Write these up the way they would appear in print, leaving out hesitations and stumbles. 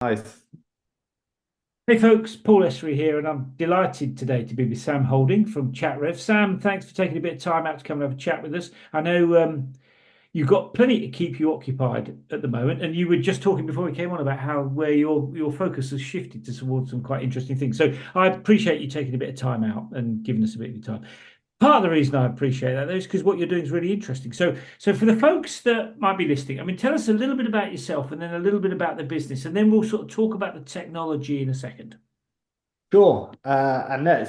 Nice. Hey folks, Paul Essery here, and I'm delighted today to be with Sam Holding from ChatRev. Sam, thanks for taking a bit of time out to come and have a chat with us. I know you've got plenty to keep you occupied at the moment, and you were just talking before we came on about how where your focus has shifted towards some quite interesting things. So I appreciate you taking a bit of time out and giving us a bit of your time. Part of the reason I appreciate that, though, is because what you're doing is really interesting. So for the folks that might be listening, I mean, tell us a little bit about yourself and then a little bit about the business, and then we'll sort of talk about the technology in a second. Sure. And no,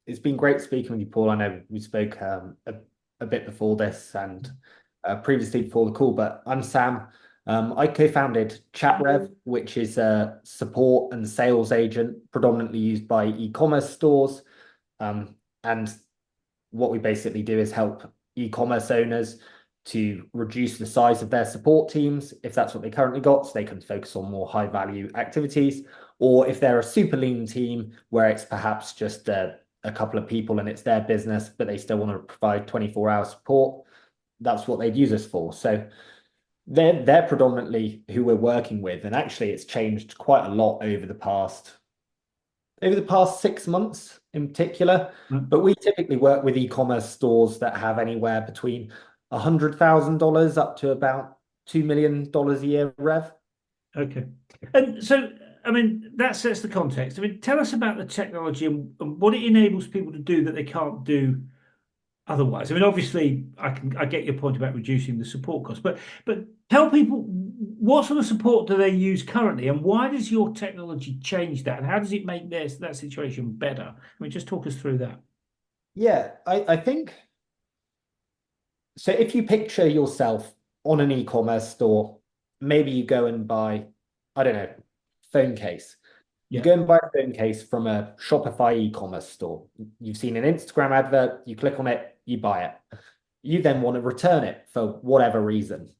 it's been great speaking with you, Paul. I know we spoke a bit before this and previously before the call, but I'm Sam. I co-founded ChatRev, which is a support and sales agent predominantly used by e-commerce stores. And what we basically do is help e-commerce owners to reduce the size of their support teams if that's what they currently got, so they can focus on more high value activities. Or if they're a super lean team where it's perhaps just a couple of people and it's their business, but they still want to provide 24-hour support, that's what they'd use us for. So they're predominantly who we're working with. And actually it's changed quite a lot over the past 6 months in particular. Mm. But we typically work with e-commerce stores that have anywhere between $100,000 up to about $2 million a year rev. Okay. And so, I mean, that sets the context. I mean, tell us about the technology and what it enables people to do that they can't do otherwise. I mean, obviously, I get your point about reducing the support costs, but tell people what sort of support do they use currently, and why does your technology change that, and how does it make that situation better? I mean, just talk us through that. Yeah, I think so. If you picture yourself on an e-commerce store, maybe you go and buy, I don't know, phone case. You Yeah. go and buy a phone case from a Shopify e-commerce store. You've seen an Instagram advert, you click on it, you buy it. You then want to return it for whatever reason.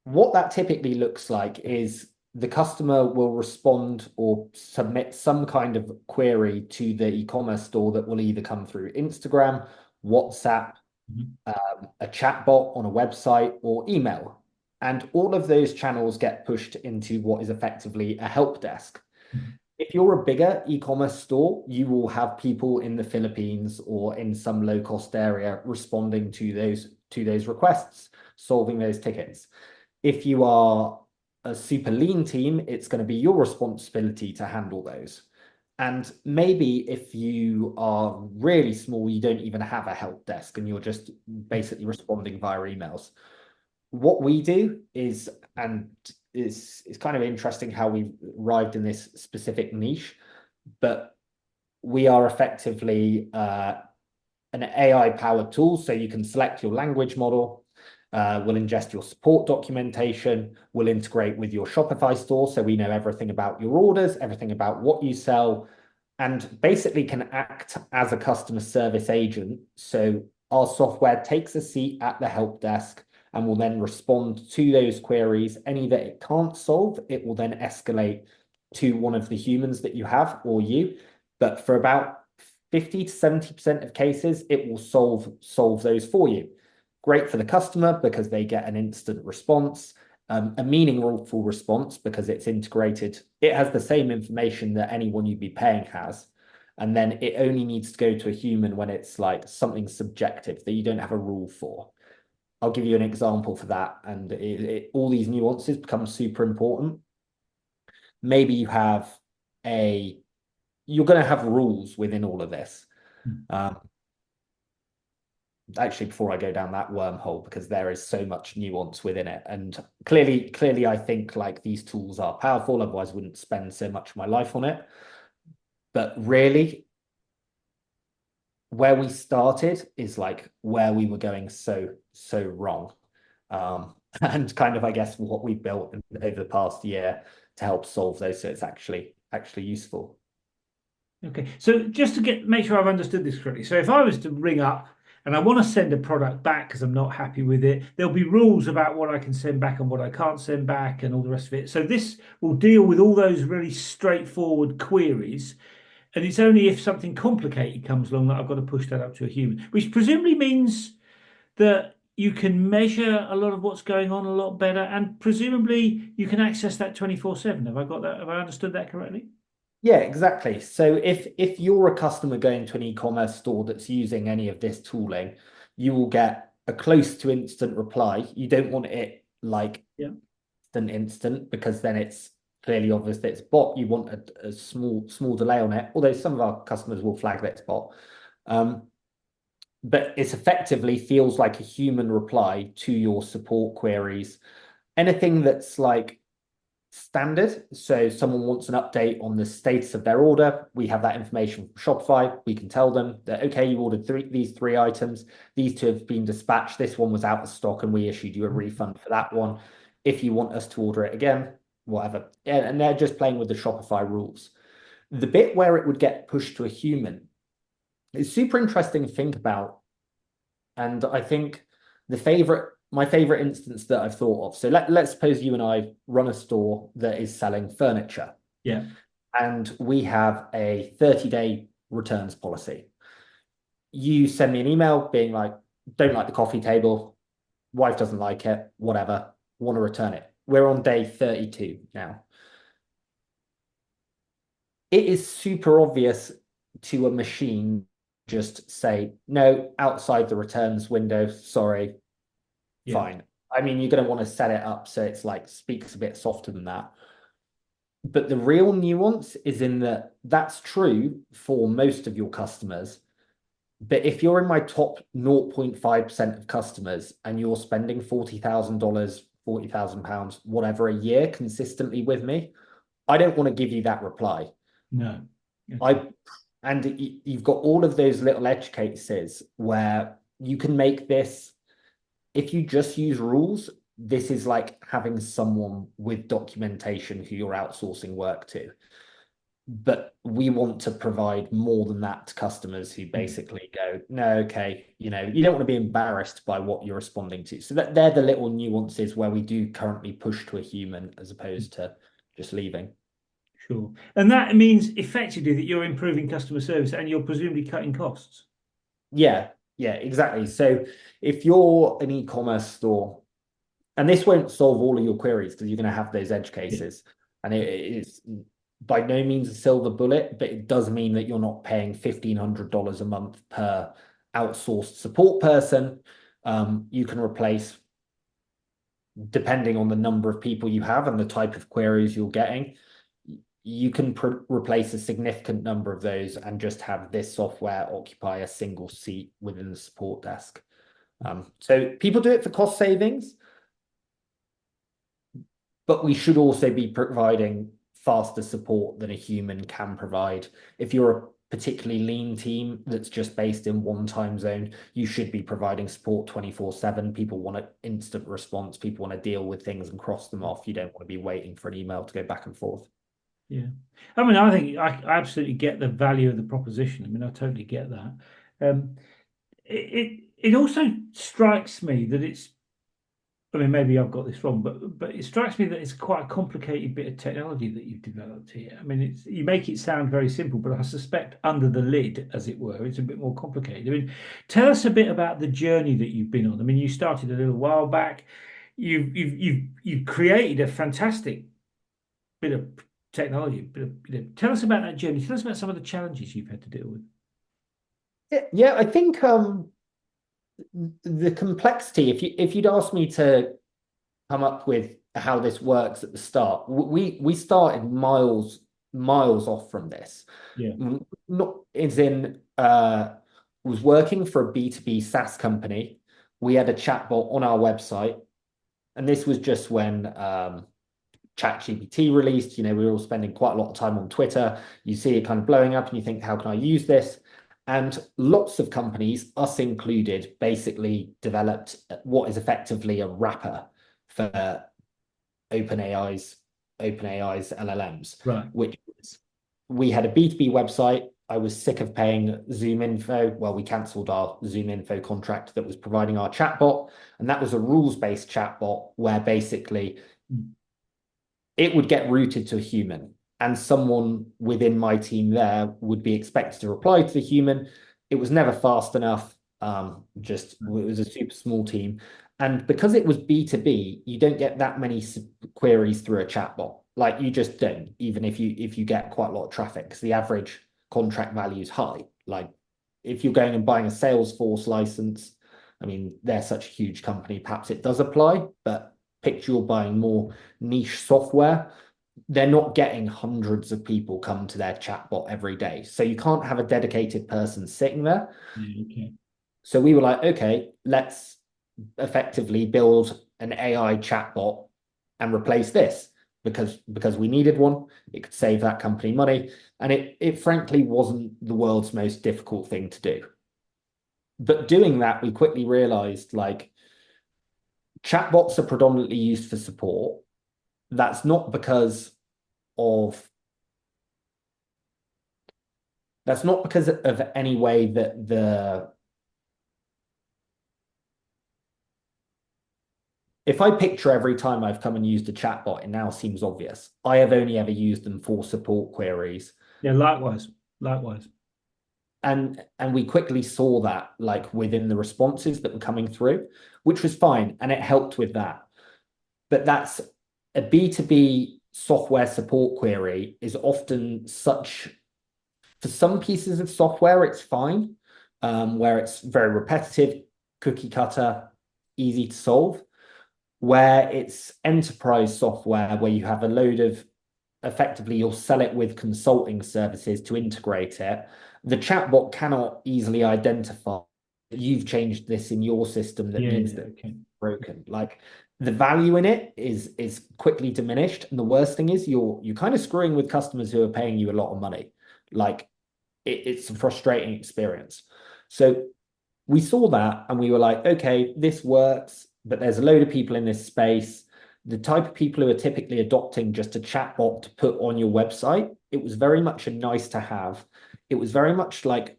What that typically looks like is the customer will respond or submit some kind of query to the e-commerce store that will either come through Instagram, WhatsApp, Mhm. a chatbot on a website, or email. And all of those channels get pushed into what is effectively a help desk. Mhm. If you're a bigger e-commerce store, you will have people in the Philippines or in some low-cost area responding to those requests, solving those tickets. If you are a super lean team, it's going to be your responsibility to handle those. And maybe if you are really small, you don't even have a help desk and you're just basically responding via emails. What we do is, and it's kind of interesting how we've arrived in this specific niche, but we are effectively an AI powered tool. So you can select your language model, we'll ingest your support documentation, we'll integrate with your Shopify store. So we know everything about your orders, everything about what you sell, and basically can act as a customer service agent. So our software takes a seat at the help desk and will then respond to those queries. Any that it can't solve, it will then escalate to one of the humans that you have or you. But for about 50 to 70% of cases, it will solve those for you. Great for the customer because they get an instant response, a meaningful response because it's integrated. It has the same information that anyone you'd be paying has. And then it only needs to go to a human when it's like something subjective that you don't have a rule for. I'll give you an example for that. And all these nuances become super important. Maybe you're going to have rules within all of this. Um, actually, before I go down that wormhole, because there is so much nuance within it. And clearly, I think like these tools are powerful, otherwise I wouldn't spend so much of my life on it. But really, where we started is like where we were going so wrong. And kind of, I guess, what we built over the past year to help solve those, so it's actually useful. Okay, so just to make sure I've understood this correctly. So if I was to ring up and I want to send a product back because I'm not happy with it, there'll be rules about what I can send back and what I can't send back and all the rest of it. So this will deal with all those really straightforward queries. And it's only if something complicated comes along that I've got to push that up to a human, which presumably means that you can measure a lot of what's going on a lot better, and presumably you can access that 24/7. Have I got that? Have I understood that correctly? Yeah, exactly. So if you're a customer going to an e-commerce store that's using any of this tooling, you will get a close to instant reply. You don't want it like Yeah. instant because then it's clearly obvious that it's bot. You want a small delay on it, although some of our customers will flag that it's bot. But it's effectively feels like a human reply to your support queries. Anything that's like standard. So someone wants an update on the status of their order. We have that information from Shopify. We can tell them that, okay, you ordered these three items. These two have been dispatched. This one was out of stock and we issued you a refund for that one. If you want us to order it again, whatever. And they're just playing with the Shopify rules. The bit where it would get pushed to a human is super interesting to think about. And I think my favorite instance that I've thought of. So let's suppose you and I run a store that is selling furniture. Yeah. And we have a 30-day returns policy. You send me an email being like, don't like the coffee table, wife doesn't like it, whatever, want to return it. We're on day 32 now. It is super obvious to a machine just say, no, outside the returns window, sorry, Yeah. fine. I mean, you're going to want to set it up so it's like speaks a bit softer than that. But the real nuance is in that that's true for most of your customers. But if you're in my top 0.5% of customers and you're spending $40,000, £40,000, whatever a year consistently with me, I don't want to give you that reply. No. Okay. And you've got all of those little edge cases where you can make this, if you just use rules, this is like having someone with documentation who you're outsourcing work to. But we want to provide more than that to customers who basically go, no, okay, you don't want to be embarrassed by what you're responding to. So they're the little nuances where we do currently push to a human as opposed to just leaving. Sure. And that means effectively that you're improving customer service and you're presumably cutting costs. Yeah, exactly. So if you're an e-commerce store, and this won't solve all of your queries because you're going to have those edge cases, and it's by no means a silver bullet, but it does mean that you're not paying $1,500 a month per outsourced support person. You can replace, depending on the number of people you have and the type of queries you're getting, you can replace a significant number of those and just have this software occupy a single seat within the support desk. So people do it for cost savings, but we should also be providing faster support than a human can provide. If you're a particularly lean team that's just based in one time zone, you should be providing support 24/7. People want an instant response. People want to deal with things and cross them off. You don't want to be waiting for an email to go back and forth. Yeah. I mean, I think I absolutely get the value of the proposition. I mean, I totally get that. It also strikes me that it's, I mean, maybe I've got this wrong, but it strikes me that it's quite a complicated bit of technology that you've developed here. I mean, you make it sound very simple, but I suspect under the lid, as it were, it's a bit more complicated. I mean, tell us a bit about the journey that you've been on. I mean, you started a little while back. You've created a fantastic bit of technology. Tell us about that journey. Tell us about some of the challenges you've had to deal with. Yeah, I think the complexity, if you'd asked me to come up with how this works at the start, we started miles off from this. Yeah. Not as in was working for a B2B SaaS company. We had a chatbot on our website, and this was just when ChatGPT released. We were all spending quite a lot of time on Twitter. You see it kind of blowing up and you think, how can I use this? And lots of companies, us included, basically developed what is effectively a wrapper for OpenAI's LLMs, Right. which we had a B2B website. I was sick of paying ZoomInfo. Well, we cancelled our ZoomInfo contract that was providing our chatbot. And that was a rules-based chatbot where basically it would get routed to a human. And someone within my team there would be expected to reply to the human. It was never fast enough. Just it was a super small team. And because it was B2B, you don't get that many queries through a chatbot. Like you just don't, even if you get quite a lot of traffic, because the average contract value is high. Like if you're going and buying a Salesforce license, I mean, they're such a huge company, perhaps it does apply, but picture you're buying more niche software, they're not getting hundreds of people come to their chatbot every day. So you can't have a dedicated person sitting there. Yeah, okay. So we were like, okay, let's effectively build an AI chatbot and replace this because we needed one. It could save that company money. And it frankly wasn't the world's most difficult thing to do. But doing that, we quickly realized like chatbots are predominantly used for support. That's not because of any way that if I picture every time I've come and used a chatbot, it now seems obvious. I have only ever used them for support queries. Yeah, likewise. Likewise. And we quickly saw that like within the responses that were coming through, which was fine. And it helped with that. But that's a B2B software support query is often such, for some pieces of software, it's fine, where it's very repetitive, cookie cutter, easy to solve. Where it's enterprise software, where you have a load of, effectively, you'll sell it with consulting services to integrate it. The chatbot cannot easily identify that you've changed this in your system that means that it's broken. Like the value in it is quickly diminished. And the worst thing is you're kind of screwing with customers who are paying you a lot of money. Like it's a frustrating experience. So we saw that and we were like, okay, this works, but there's a load of people in this space. The type of people who are typically adopting just a chatbot to put on your website, it was very much a nice to have. It was very much like,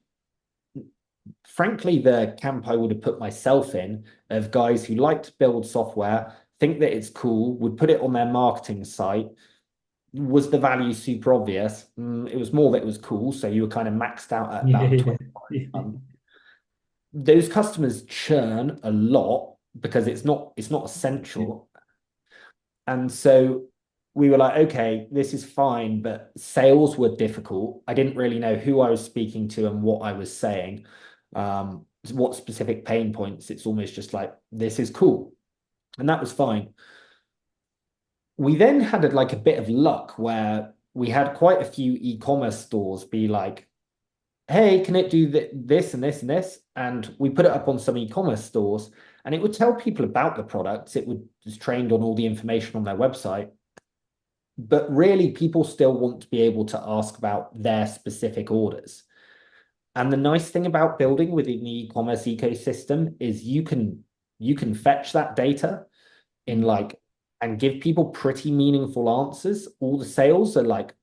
frankly, the camp I would have put myself in of guys who like to build software, think that it's cool, would put it on their marketing site. Was the value super obvious? It was more that it was cool. So you were kind of maxed out at about 20. Those customers churn a lot because it's not essential. And so we were like, okay, this is fine, but sales were difficult. I didn't really know who I was speaking to and what I was saying, what specific pain points. It's almost just like, this is cool. And that was fine. We then had like a bit of luck where we had quite a few e-commerce stores be like, hey, can it do this and this and this? And we put it up on some e-commerce stores and it would tell people about the products. It was trained on all the information on their website. But really, people still want to be able to ask about their specific orders. And the nice thing about building within the e-commerce ecosystem is you can fetch that data in like and give people pretty meaningful answers. All the sales are like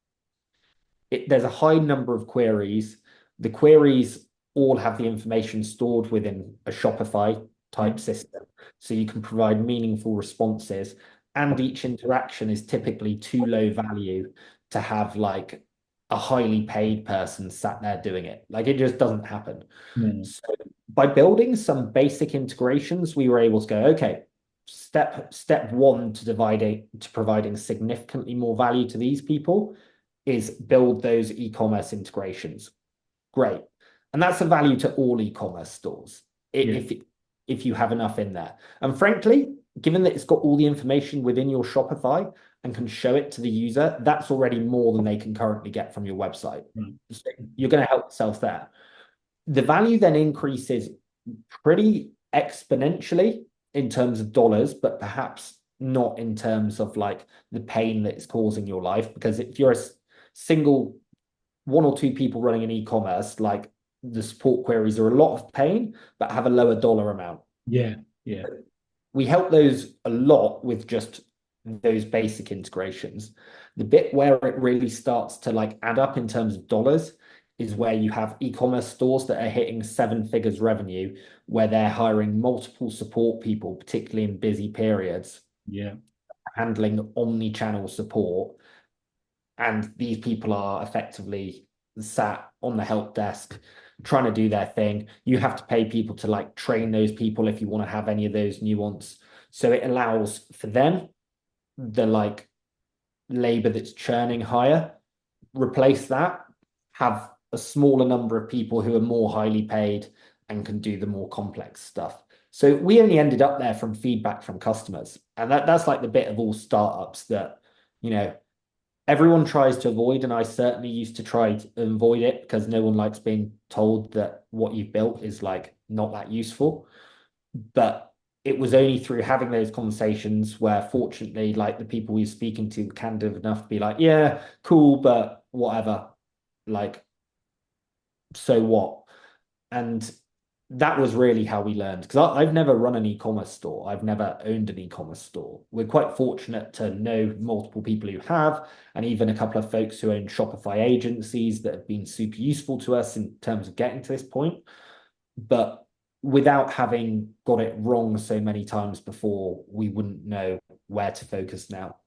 there's a high number of queries. The queries all have the information stored within a Shopify type system. So you can provide meaningful responses. And each interaction is typically too low value to have like a highly paid person sat there doing it. Like it just doesn't happen. So by building some basic integrations, we were able to go, okay, step one to providing significantly more value to these people is build those e-commerce integrations. Great. And that's a value to all e-commerce stores if you have enough in there. And frankly, given that it's got all the information within your Shopify and can show it to the user, that's already more than they can currently get from your website. So you're going to help yourself there. The value then increases pretty exponentially in terms of dollars, but perhaps not in terms of like the pain that it's causing your life. Because if you're a single one or two people running an e-commerce, like the support queries are a lot of pain, but have a lower dollar amount. Yeah. We help those a lot with just those basic integrations. The bit where it really starts to like add up in terms of dollars is where you have e-commerce stores that are hitting 7 figures revenue, where they're hiring multiple support people, particularly in busy periods. Handling omni-channel support. And these people are effectively sat on the help desk trying to do their thing. You have to pay people to like train those people if you want to have any of those nuance. So it allows for them the like labor that's churning higher, replace that, have a smaller number of people who are more highly paid and can do the more complex stuff. So we only ended up there from feedback from customers. And that's like the bit of all startups that, you know, everyone tries to avoid. And I certainly used to try to avoid it because no one likes being told that what you've built is like not that useful. But it was only through having those conversations where fortunately, like the people we were speaking to were candid enough to be like, yeah, cool, but whatever. Like, so what? And that was really how we learned because I've never run an e-commerce store. I've never owned an e-commerce store. We're quite fortunate to know multiple people who have, and even a couple of folks who own Shopify agencies that have been super useful to us in terms of getting to this point. But without having got it wrong so many times before, we wouldn't know where to focus now.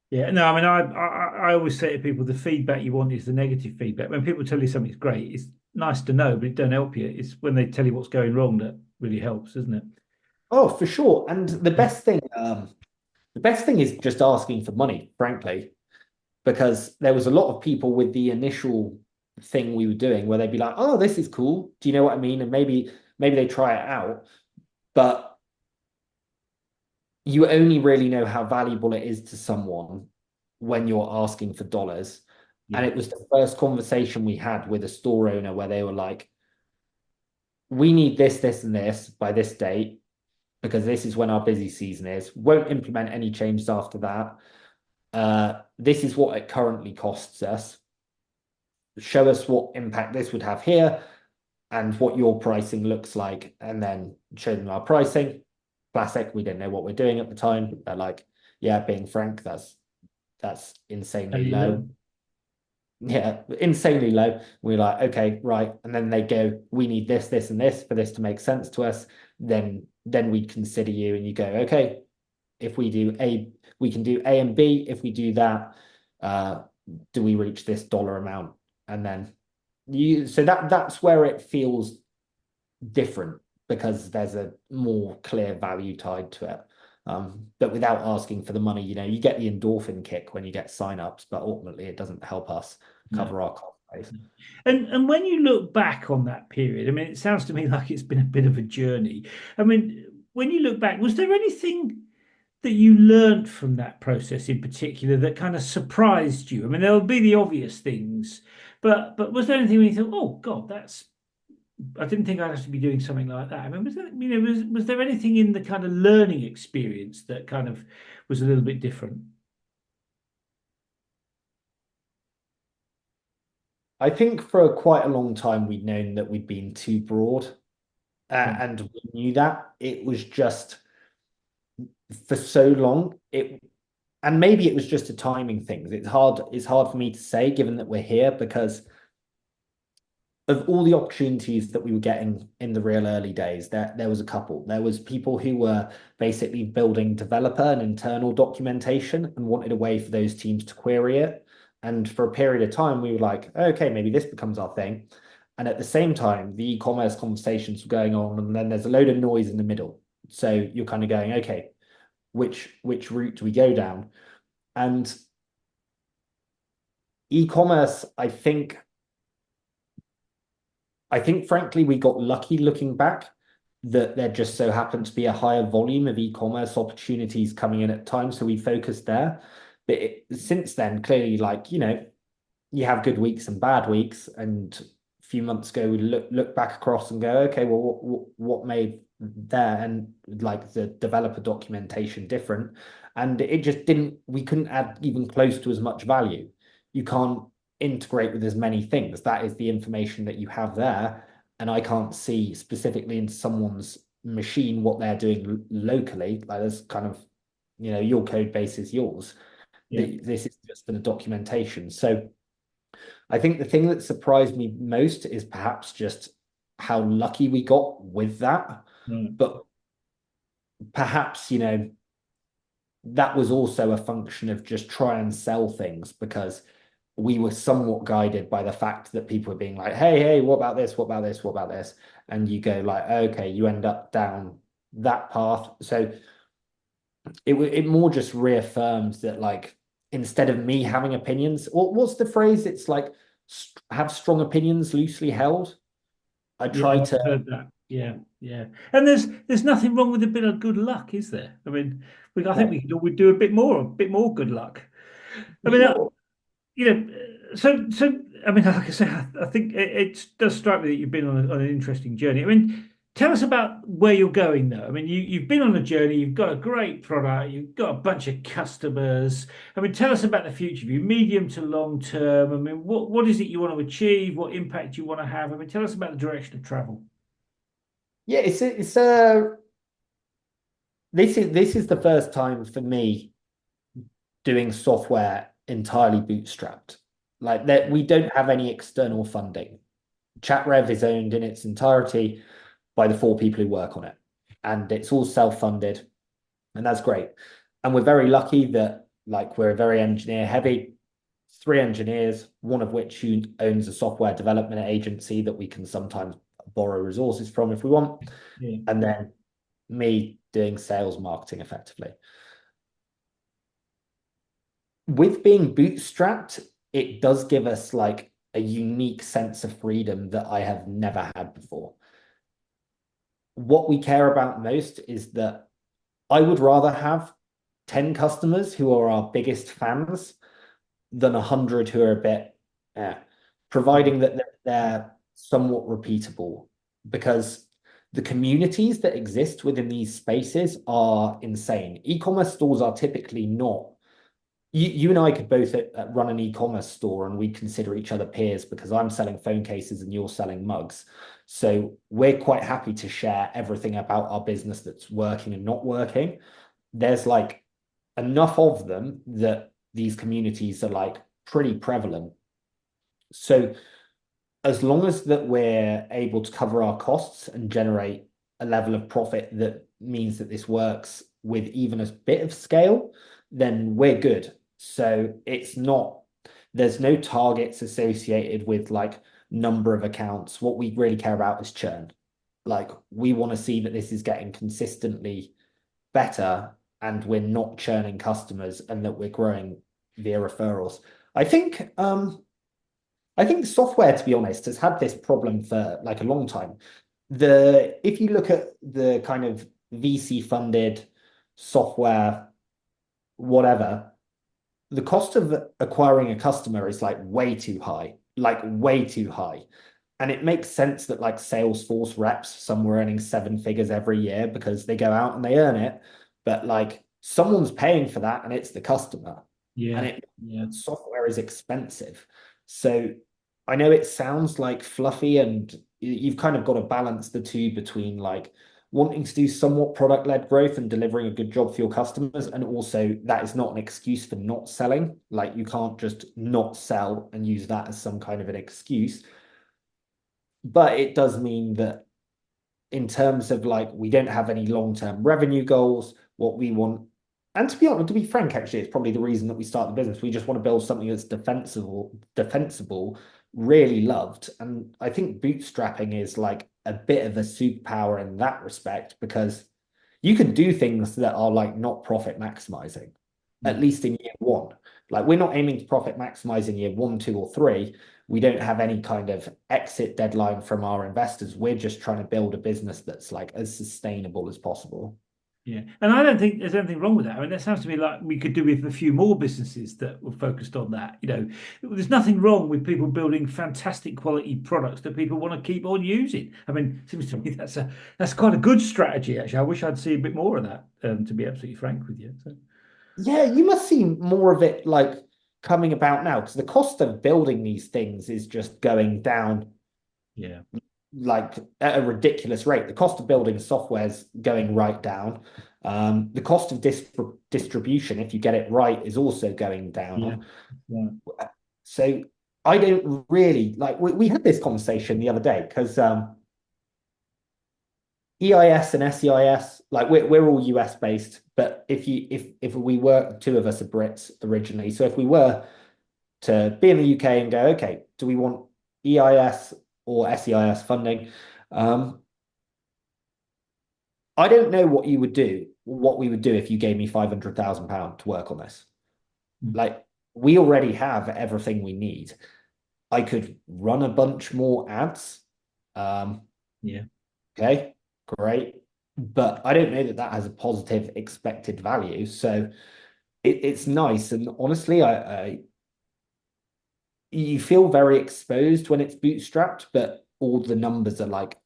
Yeah, no, I mean, I always say to people, the feedback you want is the negative feedback. When people tell you something's great, it's nice to know, but it don't help you. It's when they tell you what's going wrong that really helps, isn't it? Oh, for sure. And the best thing is just asking for money, frankly, because there was a lot of people with the initial thing we were doing where they'd be like, "Oh, this is cool. Do you know what I mean?" And maybe they try it out, but you only really know how valuable it is to someone when you're asking for dollars. And Yeah. it was the first conversation we had with a store owner where they were like, "We need this, this, and this by this date because this is when our busy season is. Won't implement any changes after that. This is what it currently costs us. Show us what impact this would have here and what your pricing looks like, and then show them our pricing." Classic. We didn't know what we're doing at the time. They're like, "Yeah, being frank, that's insanely low." Yeah, insanely low. We're like, "Okay, right." And then they go, "We need this, this, and this for this to make sense to us." Then we'd consider you, and you go, "Okay, if we do A, we can do A and B. If we do that, uh, do we reach this dollar amount?" And then so that's where it feels different because there's a more clear value tied to it. But without asking for the money, you get the endorphin kick when you get signups, but ultimately it doesn't help us No. cover our cost base. And when you look back on that period, I mean, it sounds to me like it's been a bit of a journey. I mean, when you look back, was there anything that you learned from that process in particular that kind of surprised you? I mean, there will be the obvious things, but was there anything when you thought, oh God, that's I didn't think I'd have to be doing something like that. I mean, was there anything in the kind of learning experience that kind of was a little bit different? I think for quite a long time we'd known that we'd been too broad, Right. and we knew that it was just for so long. And maybe it was just a timing thing. It's hard for me to say given that we're here because of all the opportunities that we were getting in the real early days, there was a couple. There was people who were basically building developer and internal documentation and wanted a way for those teams to query it. And for a period of time, we were like, okay, maybe this becomes our thing. And at the same time, the e-commerce conversations were going on, and then there's a load of noise in the middle. So you're kind of going, okay, which route do we go down? And e-commerce, I think frankly we got lucky looking back that there just so happened to be a higher volume of e-commerce opportunities coming in at times, so we focused there. But since then, clearly, like you have good weeks and bad weeks, and a few months ago we look back across and go, okay, well, what made there and like the developer documentation different, and it just didn't. We couldn't add even close to as much value. You can't integrate with as many things. That is the information that you have there. And I can't see specifically in someone's machine what they're doing locally. Like there's kind of, your code base is yours. Yeah. This is just for the documentation. So I think the thing that surprised me most is perhaps just how lucky we got with that. Right. But perhaps, that was also a function of just try and sell things because we were somewhat guided by the fact that people were being like, hey, what about this? What about this? What about this? And you go like, okay, you end up down that path. So it more just reaffirms that, like, instead of me having opinions, what's the phrase? It's like have strong opinions loosely held. I Yeah, try I've to. heard that. Yeah, yeah. And there's nothing wrong with a bit of good luck, is there? I mean, I think No, we could always do a bit more good luck. I mean, sure. you know, I mean, like I say, I think it does strike me that you've been on an interesting journey. I mean, tell us about where you're going, though. I mean, you've been on a journey. You've got a great product. You've got a bunch of customers. I mean, tell us about the future view, medium to long term. I mean, what is it you want to achieve? What impact you want to have? I mean, tell us about the direction of travel. Yeah, it's a this is the first time for me doing software entirely bootstrapped. Like that, we don't have any external funding. ChatRev is owned in its entirety by the 4 people who work on it, and it's all self-funded, and that's great. And we're very lucky that, like, we're very engineer heavy. 3 engineers, one of which who owns a software development agency that we can sometimes borrow resources from if we want, Yeah, and then me doing sales marketing effectively. With being bootstrapped, it does give us like a unique sense of freedom that I have never had before. What we care about most is that I would rather have 10 customers who are our biggest fans than 100 who are a bit, eh, providing that they're somewhat repeatable, because the communities that exist within these spaces are insane. E-commerce stores are typically not. You and I could both run an e-commerce store and we consider each other peers because I'm selling phone cases and you're selling mugs. So we're quite happy to share everything about our business that's working and not working. There's like enough of them that these communities are like pretty prevalent. So as long as that we're able to cover our costs and generate a level of profit that means that this works with even a bit of scale, then we're good. So it's not, there's no targets associated with like number of accounts. What we really care about is churn. Like, we want to see that this is getting consistently better and we're not churning customers and that we're growing via referrals. I think I think software, to be honest, has had this problem for like a long time. If you look at the kind of VC funded software, whatever, the cost of acquiring a customer is like way too high. And it makes sense that like Salesforce reps, some were earning 7 figures every year because they go out and they earn it. But like someone's paying for that and it's the customer. And yeah, it yeah, software is expensive. So I know it sounds like fluffy, and you've kind of got to balance the two between like wanting to do somewhat product-led growth and delivering a good job for your customers. And also that is not an excuse for not selling. Like, you can't just not sell and use that as some kind of an excuse. But it does mean that in terms of like, we don't have any long-term revenue goals. What we want, and to be honest, to be frank, actually, it's probably the reason that we start the business. We just want to build something that's defensible, really loved. And I think bootstrapping is like a bit of a superpower in that respect, because you can do things that are like not profit maximizing, at yeah. least in year one. Like, we're not aiming to profit maximize in year 1, 2, or 3. We don't have any kind of exit deadline from our investors. We're just trying to build a business that's like as sustainable as possible. Yeah, and I don't think there's anything wrong with that. I mean, that sounds to me like we could do with a few more businesses that were focused on that. There's nothing wrong with people building fantastic quality products that people want to keep on using. I mean, it seems to me that's quite a good strategy, actually. I wish I'd see a bit more of that, to be absolutely frank with you. So, Yeah, you must see more of it like coming about now, because the cost of building these things is just going down yeah, like at a ridiculous rate. The cost of building software is going right down. The cost of distribution, if you get it right, is also going yeah, down. yeah, So I don't really like. We had this conversation the other day because EIS and SEIS, like we're all US based, but if we were, 2 of us are Brits originally, so if we were to be in the UK and go, okay, do we want EIS or SEIS funding? I don't know what we would do if you gave me £500,000 to work on this. Like, we already have everything we need. I could run a bunch more ads. Yeah. Okay, great. But I don't know that that has a positive expected value. So it's nice. And honestly, you feel very exposed when it's bootstrapped, but all the numbers are like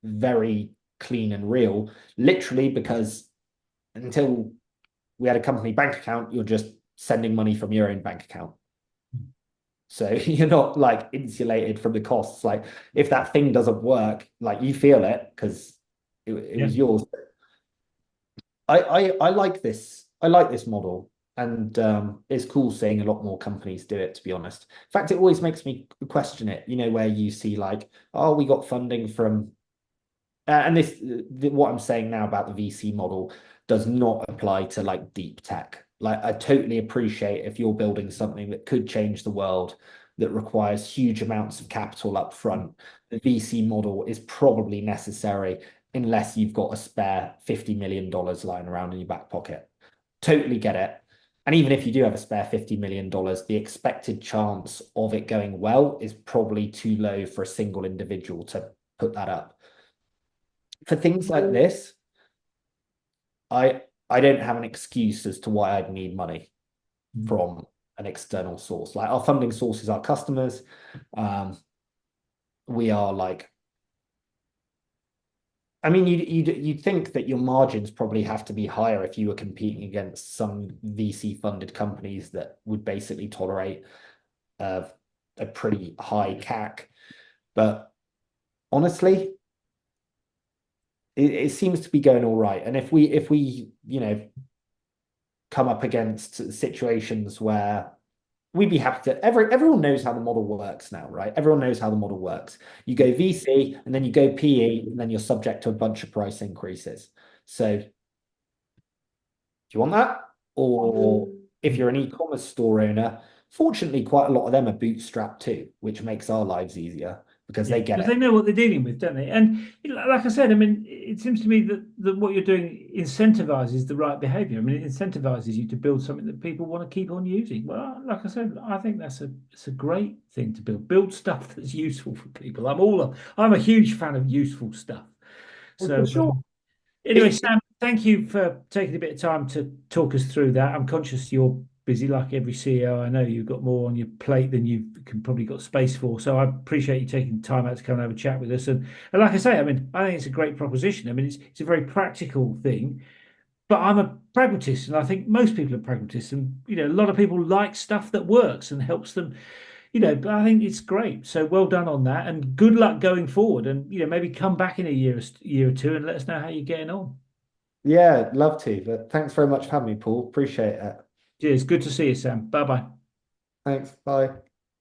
very clean and real, literally because until we had a company bank account, you're just sending money from your own bank account. So you're not like insulated from the costs. Like if that thing doesn't work, like you feel it because it Yeah. was yours. I like this. I like this model. And it's cool seeing a lot more companies do it, to be honest. In fact, it always makes me question it, where you see like, oh, we got funding from and what I'm saying now about the VC model does not apply to like deep tech. Like I totally appreciate if you're building something that could change the world that requires huge amounts of capital up front, the VC model is probably necessary unless you've got a spare $50 million lying around in your back pocket. Totally get it. And even if you do have a spare $50 million, the expected chance of it going well is probably too low for a single individual to put that up. For things like this, I don't have an excuse as to why I'd need money from an external source. Like our funding source is our customers. We are like, I mean, you'd think that your margins probably have to be higher if you were competing against some VC funded companies that would basically tolerate a pretty high CAC. But honestly, it seems to be going all right. And if we come up against situations where we'd be happy to everyone knows how the model works now, right? Everyone knows how the model works. You go VC and then you go PE and then you're subject to a bunch of price increases. So do you want that? Or if you're an e-commerce store owner, fortunately quite a lot of them are bootstrapped too, which makes our lives easier because Yeah, they get because it. they know what they're dealing with, don't they? And like I said, I mean, it seems to me that what you're doing incentivizes the right behavior. I mean, it incentivizes you to build something that people want to keep on using. Well, like I said, I think it's a great thing to build stuff that's useful for people. I'm a huge fan of useful stuff. Well, for So sure. anyway, Sam, thank you for taking a bit of time to talk us through that. I'm conscious you're busy, like every CEO. I know you've got more on your plate than you can probably got space for. So I appreciate you taking time out to come and have a chat with us. And like I say, I mean, I think it's a great proposition. I mean, it's a very practical thing. But I'm a pragmatist, and I think most people are pragmatists. And a lot of people like stuff that works and helps them. But I think it's great. So well done on that, and good luck going forward. And maybe come back in a year or two, and let us know how you're getting on. Yeah, love to. But thanks very much for having me, Paul. Appreciate it. Cheers. Good to see you, Sam. Bye bye. Thanks. Bye.